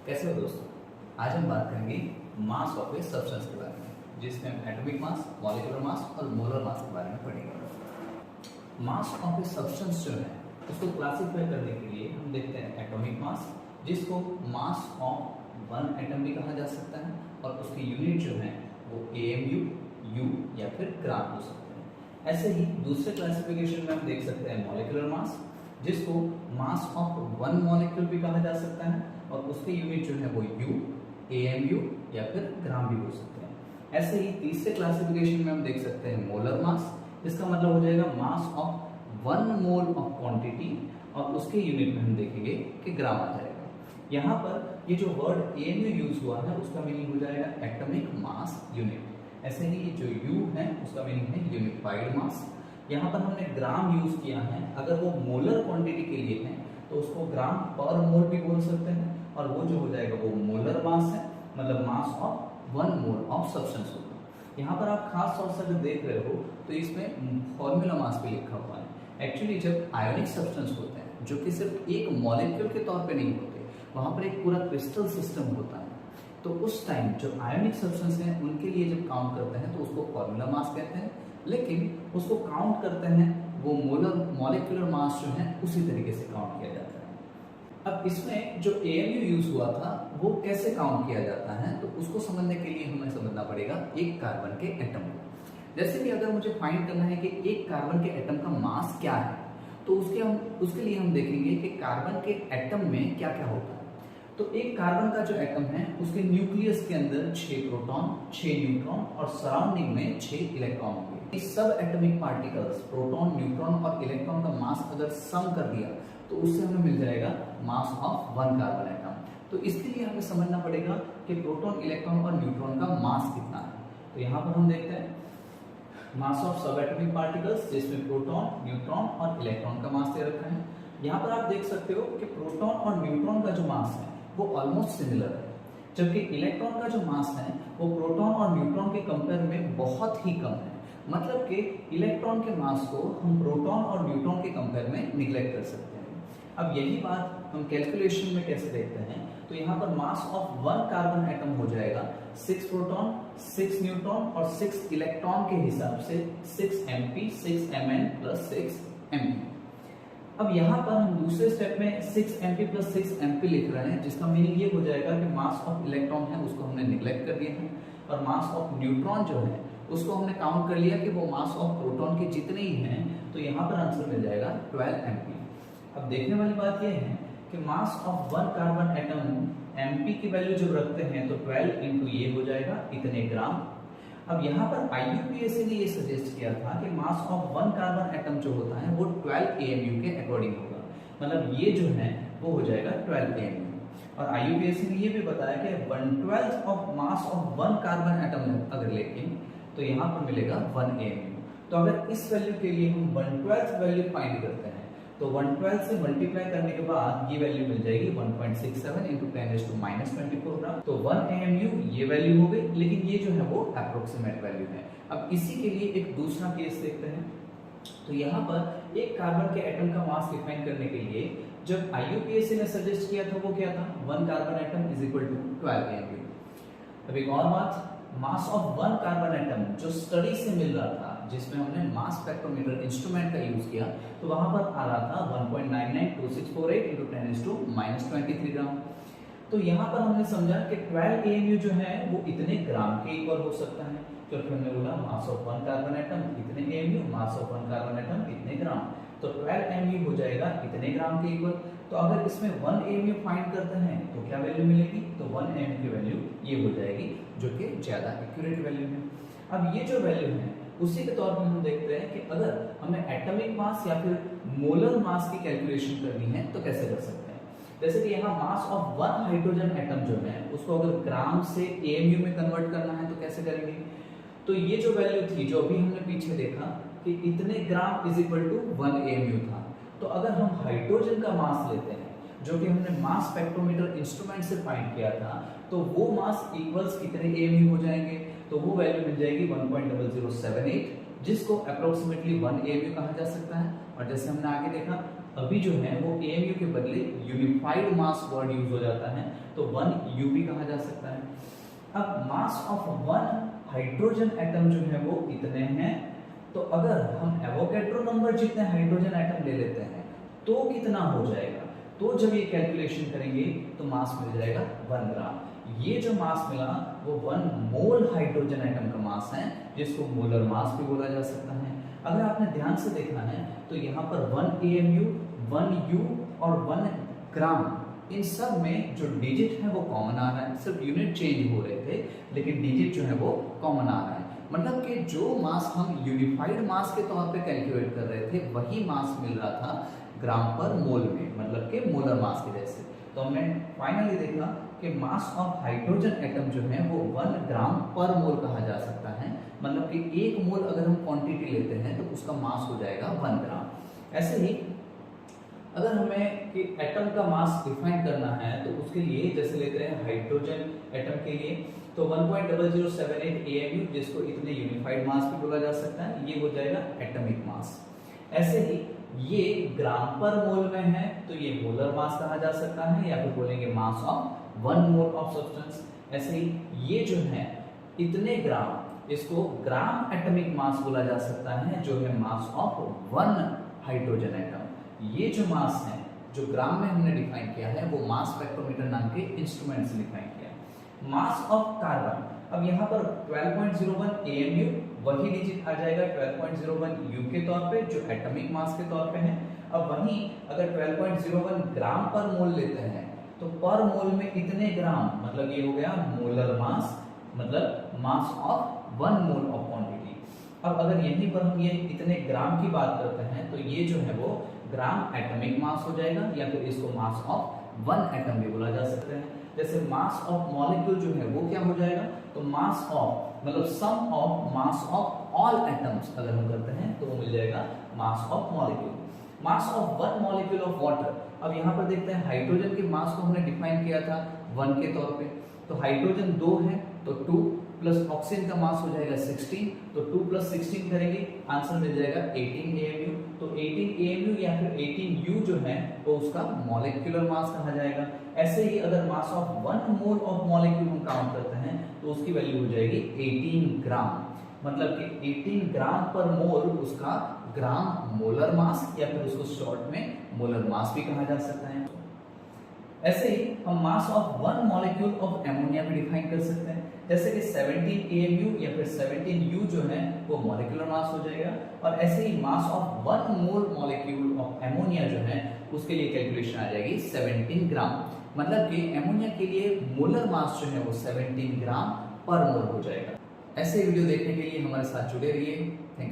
कैसे हो दोस्तों। आज हम बात करेंगे मास ऑफ ए सब्सटेंस के बारे में, जिसमें हम एटॉमिक मास, मॉलिक्यूलर मास और मोलर मास के बारे में पढ़ेंगे। मास ऑफ ए सब्सटेंस जो है उसको क्लासिफाई करने के लिए हम देखते हैं एटॉमिक मास, जिसको मास ऑफ वन एटम भी कहा जा सकता है, और उसकी यूनिट जो है वो AMU, U या फिर ग्राम हो सकते हैं। ऐसे ही दूसरे क्लासिफिकेशन में हम देख सकते हैं मॉलिक्यूलर मास, जिसको मास ऑफ वन मॉलिक्यूल भी कहा जा सकता है, और उसकी यूनिट जो है वो U, AMU या फिर ग्राम भी हो सकते हैं। ऐसे ही तीसरे क्लासिफिकेशन में हम देख सकते हैं मोलर मास, इसका मतलब हो जाएगा mass of one mole of quantity, और उसके यूनिट में हम देखेंगे कि ग्राम आ जाएगा। यहाँ पर ये जो वर्ड AMU यूज हुआ है उसका मीनिंग हो जाएगा एटॉमिक मास यूनिट। ऐसे ही जो U है उसका मीनिंग है यूनिफाइड मास। यहाँ पर हमने ग्राम यूज किया है, अगर वो मोलर क्वांटिटी के लिए है तो उसको ग्राम पर मोल भी बोल सकते हैं, और वो जो हो जाएगा वो मोलर मास है, मतलब मास of one mole of substance होगा। यहाँ पर आप खास तौर से अगर देख रहे हो तो इसमें फॉर्मूला मास भी लिखा हुआ है। एक्चुअली जब आयोनिक सब्सटेंस होते हैं जो कि सिर्फ एक मॉलिक्यूल के तौर पे नहीं होते, वहां पर एक पूरा क्रिस्टल सिस्टम होता है, तो उस टाइम जो आयोनिक सब्सटेंस हैं उनके लिए जब काउंट करते हैं तो उसको फॉर्मूला मास कहते हैं, लेकिन उसको काउंट करते हैं वो मोलर मॉलिक्यूलर मास जो है उसी तरीके से काउंट किया जाता है। अब इसमें जो AMU यूज हुआ था वो कैसे काउंट किया जाता है, तो उसको समझने के लिए हमें समझना पड़ेगा एक कार्बन के एटम को। जैसे कि अगर मुझे फाइंड करना है कि एक कार्बन के एटम का मास क्या है, तो उसके लिए हम देखेंगे कि कार्बन के एटम में क्या क्या होता है। तो एक कार्बन का जो एटम है उसके न्यूक्लियस के अंदर 6 प्रोटॉन, 6 न्यूट्रॉन और सराउंडिंग में 6 इलेक्ट्रॉन होंगे। इस सब एटॉमिक पार्टिकल्स प्रोटॉन, न्यूट्रॉन और इलेक्ट्रॉन का मास अगर सम कर दिया तो उससे हमें मिल जाएगा mass of one carbon atom. तो इसके लिए हमें समझना पड़ेगा कि प्रोटॉन, इलेक्ट्रॉन और न्यूट्रॉन का मास कितना है। तो यहाँ पर हम देखते हैं मास ऑफ सब एटॉमिक पार्टिकल्स, जिसमें प्रोटॉन, न्यूट्रॉन और इलेक्ट्रॉन का मास दे रखा है। यहाँ पर आप देख सकते हो कि प्रोटॉन और न्यूट्रॉन का जो मास है वो ऑलमोस्ट सिमिलर है, जबकि इलेक्ट्रॉन का जो मास है वो प्रोटॉन और न्यूट्रॉन के कंपेयर में बहुत ही कम है। मतलब कि इलेक्ट्रॉन के मास को हम प्रोटॉन और न्यूट्रॉन के कंपेयर में निग्लेक्ट कर सकते हैं। अब यही बात हम कैलकुलेशन में कैसे देखते हैं, तो यहाँ पर मास ऑफ वन कार्बन एटम हो जाएगा 6 प्रोटॉन, 6 न्यूट्रॉन और 6 इलेक्ट्रॉन के हिसाब से 6 Mp, 6 Mn प्लस 6 Mp। अब यहाँ पर हम दूसरे स्टेप में 6 Mp प्लस 6 Mp लिख रहे हैं, जिसका मीनिंग ये हो जाएगा कि मास ऑफ इलेक्ट्रॉन है उसको हमने निग्लेक्ट कर दिया है, और मास ऑफ न्यूट्रॉन जो है उसको हमने काउंट कर लिया कि वो मास ऑफ प्रोटॉन के जितने ही हैं, तो यहाँ पर आंसर मिल जाएगा 12 Mp। अब देखने वाली बात यह है कि मास of one carbon atom Mp की वैल्यू जब रखते हैं तो 12 इंटू ये हो जाएगा इतने ग्राम। अब यहाँ पर IUPAC ने ये सजेस्ट किया था कि मास ऑफ वन कार्बन एटम जो होता है वो 12 AMU के अकॉर्डिंग होगा, मतलब ये जो है वो हो जाएगा 12 AMU। और IUPAC ने ये भी बताया कि 1/12 of mass of one carbon atom अगर लेंगे तो यहाँ पर मिलेगा 1 AMU। तो अगर इस वैल्यू के लिए हम 1/12 वैल्यू फाइंड करते हैं तो 1/12 से मल्टीप्लाई करने के बाद ये वैल्यू मिल जाएगी 1.67 इंटू 10⁻24 ग्राम। तो 1 AMU ये वैल्यू हो गई, लेकिन ये जो है वो अप्रोक्सीमेट वैल्यू है। अब इसी के लिए एक दूसरा केस देखते हैं। तो यहाँ पर एक कार्बन के एटम का मास डिफाइन करने के लिए जब IUPAC ने सजेस्ट किया था वो क्या था, 1 carbon atom is equal to 12 AMU। अब एक और बात, mass of one carbon atom जो स्टडी से मिल रहा था, जिसमें हमने मास स्पेक्ट्रोमीटर इंस्ट्रूमेंट का यूज किया, तो वहां पर आ रहा था 1.992648 इंटू 10⁻23 ग्राम। तो यहाँ पर हमने समझा कि 12 AMU जो है वो इतने ग्राम के इक्वल हो सकता है, क्योंकि हमने बोला मास ऑफ वन कार्बन एटम इतने AMU, mass of one carbon atom इतने ग्राम, तो 12 AMU हो जाएगा इतने ग्राम के इक्वल। तो अगर इसमें 1 AMU फाइंड करते हैं तो क्या वैल्यू मिलेगी, तो 1 AMU की वैल्यू ये हो जाएगी, जो कि ज्यादा एक्यूरेट वैल्यू है। अब ये जो वैल्यू है उसी के तौर पर हम देखते हैं कि अगर हमें एटॉमिक मास या फिर मोलर मास की कैलकुलेशन करनी है तो कैसे कर सकते हैं। जैसे कि यहाँ मास ऑफ वन हाइड्रोजन एटम जो है उसको अगर ग्राम से AMU में कन्वर्ट करना है तो कैसे करेंगे। तो ये जो वैल्यू थी जो अभी हमने पीछे देखा कि इतने gram is equal to 1 AMU था, तो अगर हम हाइड्रोजन का मास लेते हैं जो कि हमने मास स्पेक्ट्रोमीटर इंस्ट्रूमेंट से फाइंड किया था, तो वो मास इक्वल्स कितने AMU हो जाएंगे, तो वो वैल्यू मिल जाएगी 1.0078, जिसको अप्रोक्सीमेटली 1 AMU कहा जा सकता है। और जैसे हमने आगे देखा अभी जो है वो AMU के बदले यूनिफाइड मास वर्ड यूज हो जाता है, तो 1U भी कहा जा सकता है। अब मास ऑफ वन हाइड्रोजन एटम जो है वो इतने हैं, तो अगर हम एवोगैड्रो नंबर जितने हाइड्रोजन एटम ले लेते हैं तो कितना हो जाएगा, तो जब ये कैलकुलेशन करेंगे तो मास मिल जाएगा 1 ग्राम। ये जो मास मिला वो 1 मोल हाइड्रोजन एटम का मास है, जिसको मोलर मास भी बोला जा सकता है। अगर आपने ध्यान से देखा है तो यहाँ पर 1 AMU, 1 U और 1 ग्राम, इन सब में जो डिजिट है वो कॉमन आ रहा है, सिर्फ यूनिट चेंज हो रहे थे लेकिन डिजिट जो है वो कॉमन आ रहा है। मतलब कि जो मास हम यूनिफाइड मास के तौर पे कैलकुलेट कर रहे थे वही मास मिल रहा था ग्राम पर मोल में, मतलब कि मोलर मास के जैसे। तो हमने फाइनली देखा कि मास ऑफ हाइड्रोजन एटम जो है वो 1 ग्राम पर मोल कहा जा सकता है, मतलब कि 1 मोल अगर हम क्वांटिटी लेते हैं तो उसका मास हो जाएगा 1 ग्राम। ऐसे ही अगर हमें कि एटम का मास डिफाइन करना है तो उसके लिए जैसे लेते हैं हाइड्रोजन एटम के लिए तो 1.0078 AMU, जिसको इतने यूनिफाइड मास भी बोला जा सकता है, ये हो जाएगा एटॉमिक मास। ऐसे ही ये ग्राम पर मोल में है तो ये मोलर मास कहा जा सकता है, या फिर बोलेंगे मास ऑफ 1 मोल ऑफ सब्सटेंस। ऐसे ही ये जो है इतने ग्राम, इसको ग्राम एटॉमिक मास बोला जा सकता है, जो है मास ऑफ 1 हाइड्रोजन एटम। ये जो मास है जो ग्राम में हमने डिफाइन किया है वो मास स्पेक्ट्रोमीटर नाम के इंस्ट्रूमेंट से डिफाइन किया है। मास ऑफ कार्बन, अब यहाँ पर 12.01 AMU, वही डिजिट आ जाएगा 12.01 U के तौर पे जो एटॉमिक मास के तौर पे है। अब वहीं अगर 12.01 ग्राम पर मोल लेते हैं तो पर मोल में इतने ग्राम, मतलब ये हो गया मोलर मास, मतलब मास ऑफ 1 मोल ऑफ क्वांटिटी। अब अगर यहीं पर हम ये इतने ग्राम की बात करते हैं तो ये जो है वो ग्राम एटॉमिक मास हो जाएगा, या फिर इसको मास ऑफ 1 एटम भी बोला जा सकता है। जैसे मास ऑफ मॉलिक्यूल जो है वो क्या हो जाएगा, तो मास ऑफ मतलब sum of mass of all atoms अगर हम करते हैं तो वो मिल जाएगा mass of molecule. Mass of 1 molecule of water, अब यहाँ पर देखते हैं हाइड्रोजन के मास को हमने डिफाइन किया था 1 के तौर पे, तो हाइड्रोजन 2 है तो 2 प्लस ऑक्सीजन का मास हो जाएगा 16, तो 2 प्लस 16 करेंगे आंसर मिल जाएगा 18 AMU। तो 18 AMU या फिर 18 U जो है वो उसका मॉलिक्यूलर मास कहा जाएगा। ऐसे ही अगर मास ऑफ 1 मोल ऑफ मॉलिक्यूल हम काउंट करते हैं तो उसकी वैल्यू हो जाएगी 18 ग्राम, मतलब कि 18 ग्राम पर मोल उसका ग्राम मोलर मास, या फिर उसको शॉर्ट में मोलर मास भी कहा जा सकता है। ऐसे ही हम मास ऑफ 1 मॉलिक्यूल ऑफ एमोनिया भी डिफाइन कर सकते हैं, जैसे कि 17 AMU या फिर 17 U जो है वो मॉलिक्यूलर मास हो जाएगा। और ऐसे ही mass of 1 mole molecule of ammonia जो है उसके लिए कैलकुलेशन आ जाएगी 17 ग्राम, मतलब कि एमोनिया के लिए मोलर मास जो है वो 17 ग्राम पर मोल हो जाएगा। ऐसे वीडियो देखने के लिए हमारे साथ जुड़े रहिए। Thank you.